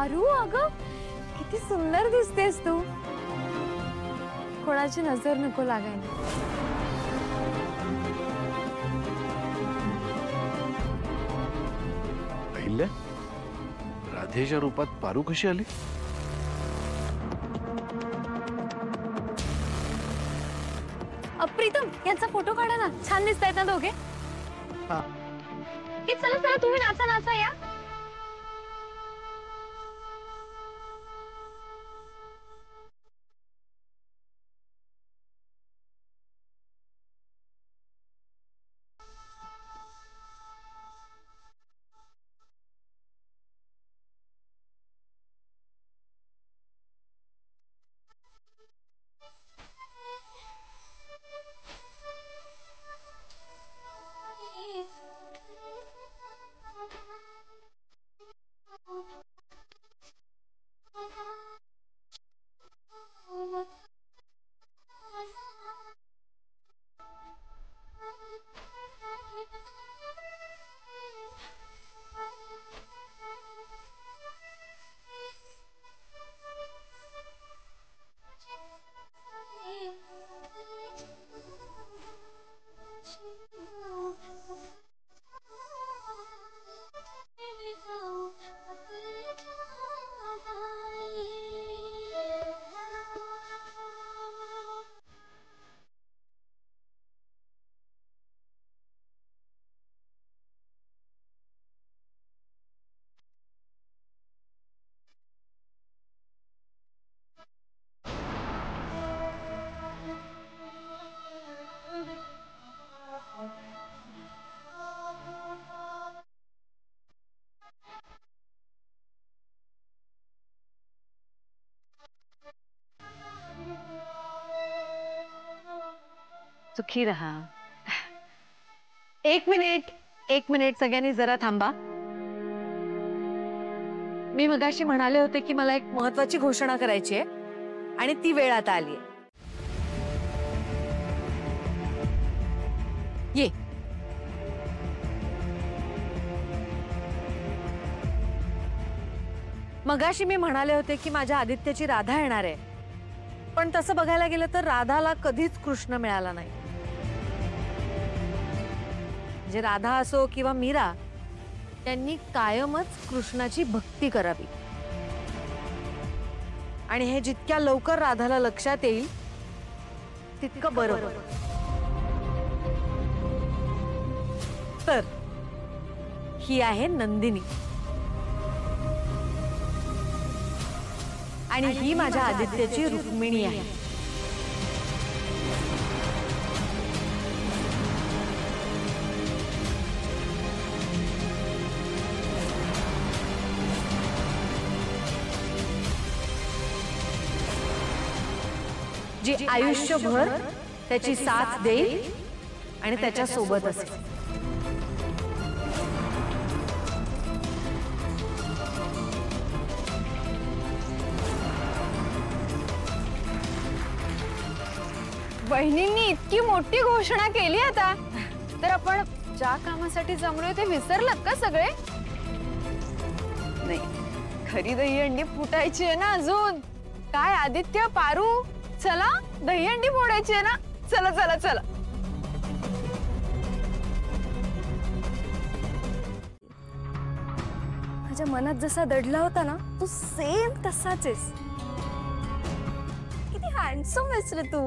पारू, अगं किती सुंदर दिसतेस तू. कोणाची नजर नको लागायला. अहिल्या, राधेच्या रूपात पारू कशी आली? प्रीतम, यांचा फोटो काढा ना. छान दिसतायत ना दोघे. हा. चला चला, तुम्ही नाचा नाचा या. सुखी रहा. एक मिनिट सगळ्यांनी जरा थांबा. मी मगाशी म्हणाले होते की मला एक महत्त्वाची घोषणा करायची आहे आणि ती वेळ आता आली आहे. ये. मगाशी मी म्हणाले होते की माझ्या आदित्याची राधा येणार आहे, पण तसं बघायला गेलं तर राधाला कधीच कृष्ण मिळाला नाही. म्हणजे राधा असो किंवा मीरा, त्यांनी कायमच कृष्णाची भक्ती करावी. आणि हे जितक्या लवकर राधाला लक्षात येईल तितकं बरं. तर ही आहे नंदिनी आणि ही माझ्या आदित्याची रुक्मिणी आहे. जी आयुष्यभर त्याची साथ देईल आणि त्याच्या सोबत असेल. बहिणींनी इतकी मोठी घोषणा केली आता, तर आपण ज्या कामासाठी जमलोय ते विसरलात का सगळे? नाही, खरी दहीहंडी फुटायची आहे ना अजून. काय आदित्य, पारू, चला दहीहंडी फोडायची आहे ना. चला चला चला. माझ्या मनात जसा दडला होता ना, तू सेम तसाच आहेस. किती हँडसम आहेस रे तू.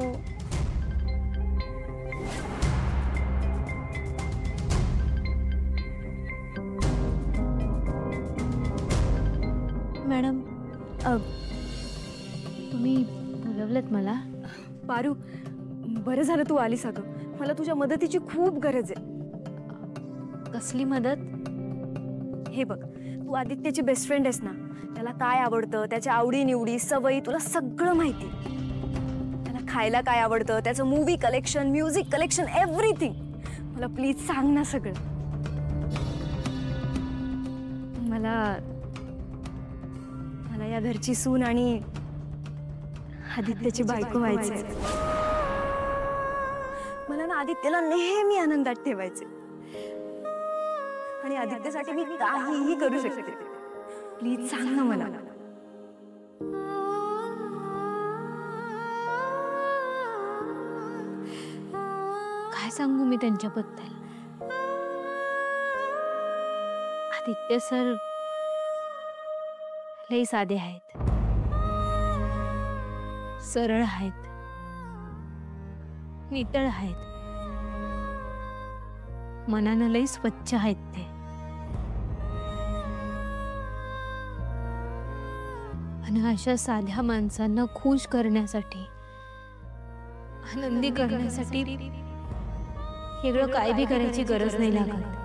मॅडम, तुम्ही बोलवलत मला? पारू, बरं झालं तू आलीस अगं. मला तुझ्या मदतीची खूप गरज आहे. कसली मदत? हे बघ, तू आदित्यची बेस्ट फ्रेंड आहेस ना. त्याला काय आवडतं, त्याच्या आवडीनिवडी, सवयी तुला सगळं माहिती. त्याला खायला काय आवडतं, त्याचं movie collection, music collection, everything. मला प्लीज सांग ना सगळं. मला या घरची सून आणि आदित्यची बायको व्हायचंय. मला ना आदित्यला नेहमी आनंदात ठेवायचे आणि आदित्यसाठी मी काहीही करू शकते. प्लीज सांग ना मला. काय सांगू मी त्यांच्याबद्दल? आदित्य सर लई साधे आहेत, सरळ आहेत, नितळ आहेत, मनानं लई स्वच्छ आहेत ते. आणि अशा साध्या माणसांना खुश करण्यासाठी, आनंदी करण्यासाठी वेगळं काय बी करायची गरज नाही लागत.